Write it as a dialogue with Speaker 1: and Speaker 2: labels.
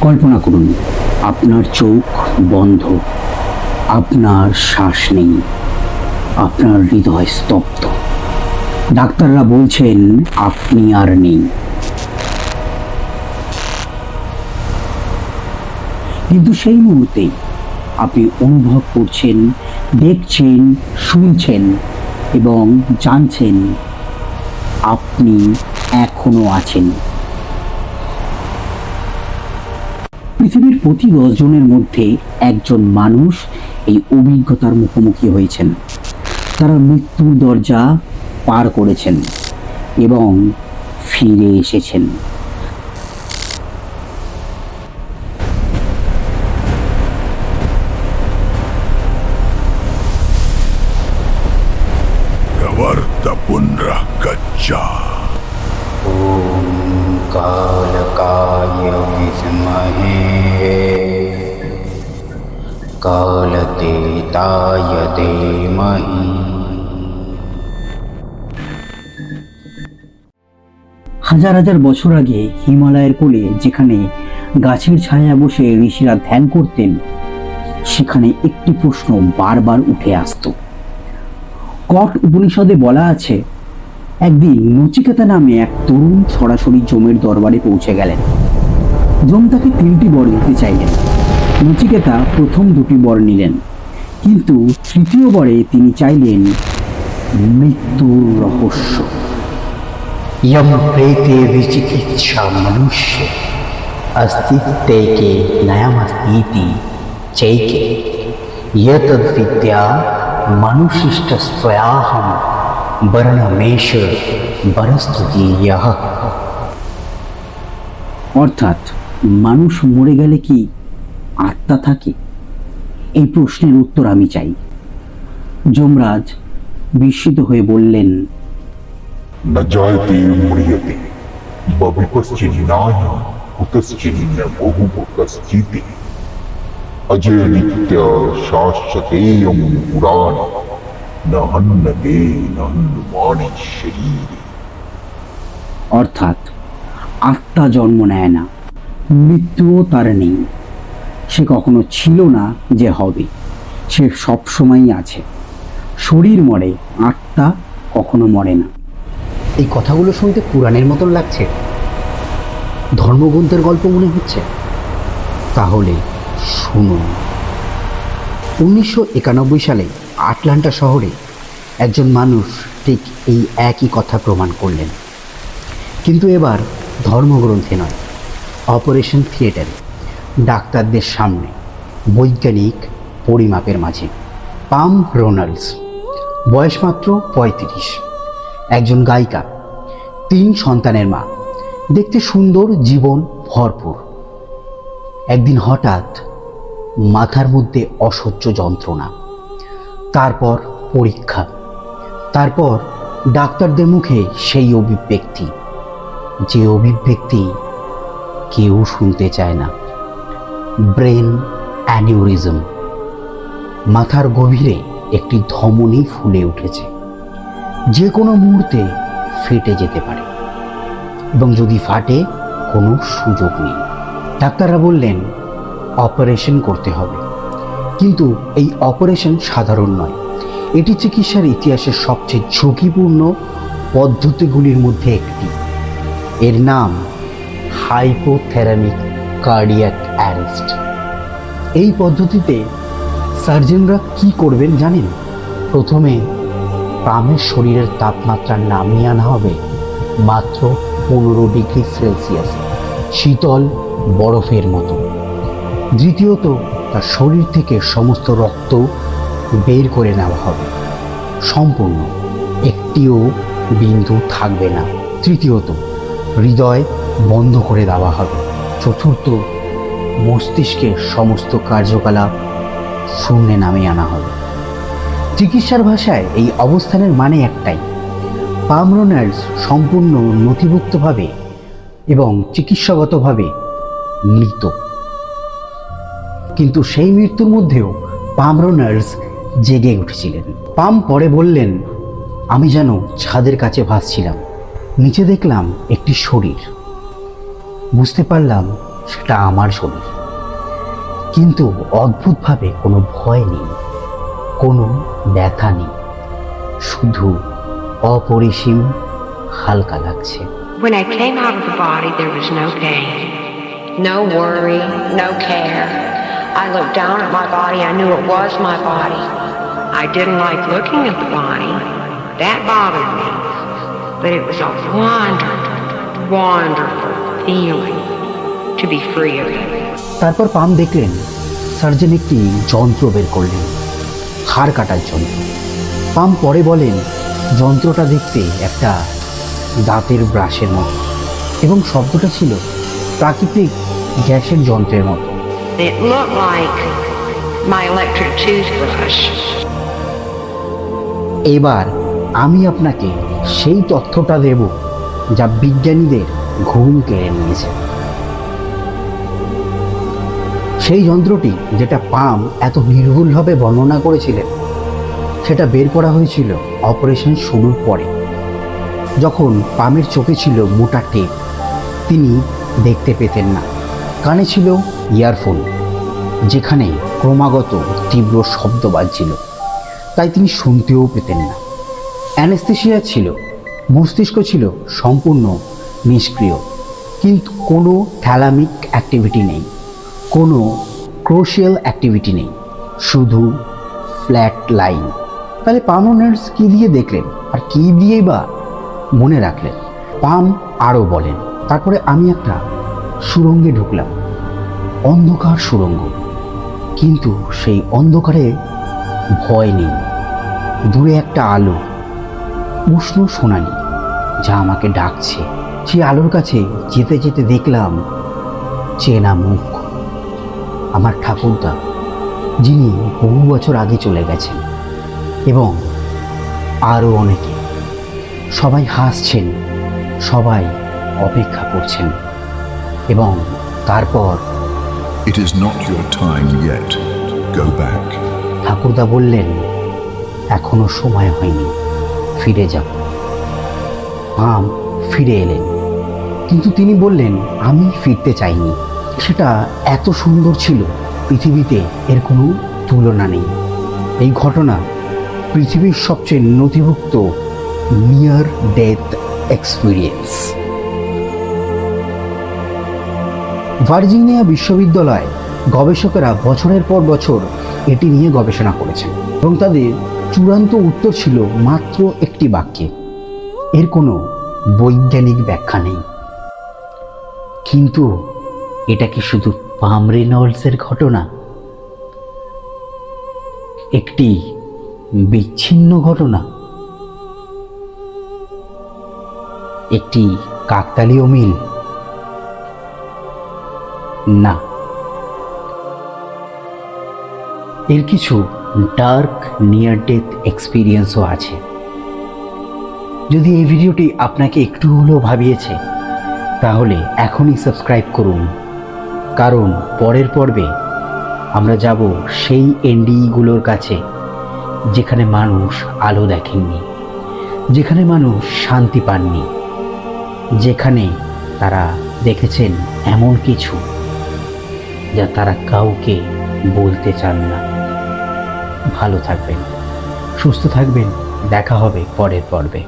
Speaker 1: কল্পনা করুন, আপনার চোখ বন্ধ, আপনার শ্বাস নেই, আপনার হৃদয় স্তব্ধ। ডাক্তাররা বলছেন আপনি আর নেই। কিন্তু সেই মুহূর্তেই আপনি অনুভব করছেন, দেখছেন, শুনছেন এবং জানছেন আপনি এখনো আছেন। পৃথিবীর প্রতি 10 জনের মধ্যে একজন মানুষ এই অভিজ্ঞতার মুখোমুখি হয়েছেন। তারা মৃত্যুর দরজা পার করেছেন এবং ফিরে এসেছেন।
Speaker 2: प्रवर्त पुनर्गच्छा।
Speaker 1: ओम कालकाय विद्महे कालतीताय धीमहि। হাজার হাজার বছর আগে হিমালয়ের কোলে যেখানে গাছের ছায়া বসে ঋষিরা ধ্যান করতেন, সেখানে একটি প্রশ্ন বারবার উঠে আসতো। কঠ উপনিষদে বলা আছে, একদিন নচিকেতা নামে এক তরুণ সরাসরি যমের দরবারে পৌঁছে গেলেন। যম তাকে 3টি বর দিতে চাইলেন। নচিকেতা প্রথম 2টি বর নিলেন, কিন্তু তৃতীয় বরে তিনি চাইলেন মৃত্যুর রহস্য। यम प्रेते विचिकित्सा मनुष्य अस्तित्वे के नयमस्तीति चैके यतद्विद्या मनुशिष्टस्त्वयाहं वर्णमेष बरस्तुतीयः। অর্থাৎ মানুষ মরে গেলে কি আত্মা থাকে? এই প্রশ্নের উত্তর আমি চাই। যমরাজ বিস্মিত হয়ে বললেন,
Speaker 2: न जायते म्रियते बविपश्चिन्नाय कुतश्चिन्न बहुमुखश्चिति अजय नित्य शाश्वतेयं पुराण न हन्यते न हन्यमाने शरीरे।
Speaker 1: অর্থাৎ আত্মা জন্ম নেয় না, মৃত্যুও তার নেই। সে কখনো ছিল না যে হবে, সে সবসময়ই আছে। শরীর মরে, আত্মা কখনো মরে না।
Speaker 3: এই কথাগুলো শুনতে পুরাণের মতন লাগছে, ধর্মগ্রন্থের গল্প মনে হচ্ছে। তাহলে শুনুন। 1991 সালে আটলান্টা শহরে একজন মানুষ ঠিক এই একই কথা প্রমাণ করলেন, কিন্তু এবার ধর্মগ্রন্থে নয়, অপারেশন থিয়েটারে, ডাক্তারদের সামনে, বৈজ্ঞানিক পরিমাপের মাঝে। পাম রোনাল্ডস, বয়স মাত্র 35, একজন গায়িকা, 3 সন্তানের মা, দেখতে সুন্দর, জীবন ভরপুর। একদিন হঠাৎ মাথার মধ্যে অসহ্য যন্ত্রণা, তারপর পরীক্ষা, তারপর ডাক্তারদের মুখে সেই অভিব্যক্তি, যে অভিব্যক্তি কেউ শুনতে চায় না। Brain aneurysm. মাথার গভীরে একটি ধমনী ফুলে উঠেছে, যে কোনো মুহূর্তে ফেটে যেতে পারে, এবং যদি ফাটে কোনো সুযোগ নেই। ডাক্তাররা বললেন অপারেশন করতে হবে, কিন্তু এই অপারেশন সাধারণ নয়, এটি চিকিৎসার ইতিহাসের সবচেয়ে ঝুঁকিপূর্ণ পদ্ধতিগুলির মধ্যে একটি। এর নাম হাইপোথেরামিক কার্ডিয়াক অ্যারেস্ট। এই পদ্ধতিতে সার্জনরা কি করবেন জানেন? প্রথমে পামের শরীরের তাপমাত্রা নামিয়ে আনা হবে মাত্র 15 ডিগ্রি সেলসিয়াস, শীতল বরফের মতো। দ্বিতীয়ত, তার শরীর থেকে সমস্ত রক্ত বের করে নেওয়া হবে, সম্পূর্ণ, একটিও বিন্দু থাকবে না। তৃতীয়ত, হৃদয় বন্ধ করে দেওয়া হবে। চতুর্থ, মস্তিষ্কের সমস্ত কার্যকলাপ শূন্যে নামিয়ে আনা হবে। চিকিৎসার ভাষায় এই অবস্থানের মানে একটাই, পাম রোনাল্ডস সম্পূর্ণ নথিভুক্তভাবে এবং চিকিৎসাগতভাবে মৃত। কিন্তু সেই মৃত্যুর মধ্যেও পাম রোনাল্ডস জেগে উঠেছিলেন। পাম পরে বললেন, আমি যেন ছাদের কাছে ভাসছিলাম, নিচে দেখলাম একটি শরীর, বুঝতে পারলাম সেটা আমার শরীর, কিন্তু অদ্ভুতভাবে কোনো ভয় নেই, কোনো ব্যথা নেই, শুধু অপরিসীম হালকা লাগছে।
Speaker 4: When I came out of the body, there was no pain, no worry, no care. I looked down at my body, I knew it was my body. I didn't like looking at the body. That bothered me. But it was a wonderful, wonderful feeling to be free of it.
Speaker 3: তারপর পাম দেখলেন surgeon একটি যন্ত্র বের করলেন, হাড় কাটার যন্ত্র। পাম পরে বলেন যন্ত্রটা দেখতে একটা দাঁতের ব্রাশের মতো এবং শব্দটা ছিল প্রাকৃতিক গ্যাসের যন্ত্রের মতো।
Speaker 4: It looked like my electric toothbrush.
Speaker 3: এবার আমি আপনাকে সেই তথ্যটা দেব যা বিজ্ঞানীদের ঘুম কেড়ে নিয়েছে। সেই যন্ত্রটি যেটা পাম এত নির্ভুলভাবে বর্ণনা করেছিলেন, সেটা বের করা হয়েছিল অপারেশন শুরুর পরে, যখন পামের চোখে ছিল মোটা টেপ, তিনি দেখতে পেতেন না। কানে ছিল ইয়ারফোন, যেখানে ক্রমাগত তীব্র শব্দ বাজছিল, তাই তিনি শুনতেও পেতেন না। অ্যানেস্থেসিয়া ছিল, মস্তিষ্ক ছিল সম্পূর্ণ নিষ্ক্রিয়, কিন্তু কোনো থ্যালামিক অ্যাক্টিভিটি নেই, কোনো ক্রোশিয়াল অ্যাক্টিভিটি নেই, শুধু ফ্ল্যাট লাইন। তাহলে পামোনার্স কী দিয়ে দেখলেন আর কী দিয়েই বা মনে রাখলেন? পাম আরও বলেন, তারপরে আমি একটা সুড়ঙ্গে ঢুকলাম, অন্ধকার সুড়ঙ্গ, কিন্তু সেই অন্ধকারে ভয় নেই। দূরে একটা আলো, উষ্ণ সোনালি, যা আমাকে ডাকছে। সেই আলোর কাছে যেতে যেতে দেখলাম চেনা মুখ, আমার ঠাকুরদা, যিনি বহু বছর আগে চলে গেছেন, এবং আরও অনেকে। সবাই হাসছেন, সবাই অপেক্ষা করছেন, এবং তারপর
Speaker 5: It is not your time yet. Go back.
Speaker 3: ঠাকুরদা বললেন, এখনো সময় হয়নি, ফিরে যাব। পাম ফিরে এলেন, কিন্তু তিনি বললেন, আমি ফিরতে চাইনি। সেটা এত সুন্দর ছিল, পৃথিবীতে এর কোনো তুলনা নেই। এই ঘটনা পৃথিবীর সবচেয়ে নথিভুক্ত নিয়ার ডেথ এক্সপিরিয়েন্স। ভার্জিনিয়া বিশ্ববিদ্যালয় গবেষকেরা বছরের পর বছর এটি নিয়ে গবেষণা করেছেন, এবং তাদের চূড়ান্ত উত্তর ছিল মাত্র একটি বাক্যে, এর কোনো বৈজ্ঞানিক ব্যাখ্যা নেই। কিন্তু এটা কি শুধু পাম রেনল্ডসের ঘটনা? একটি বিচ্ছিন্ন ঘটনা? একটি কাকতালীয় মিল? না, এর কিছু ডার্ক নিয়ার ডেথ এক্সপিরিয়েন্সও আছে। যদি এই ভিডিওটি আপনাকে একটু হলেও ভাবিয়েছে, তাহলে এখনই সাবস্ক্রাইব করুন, কারণ পরের পর্বে আমরা যাব সেই এনডিগুলোর কাছে যেখানে মানুষ আলো দেখেননি, যেখানে মানুষ শান্তি পাননি, যেখানে তারা দেখেছেন এমন কিছু যা তারা কাউকে বলতে চান না। ভালো থাকবেন, সুস্থ থাকবেন, দেখা হবে পরের পর্বে।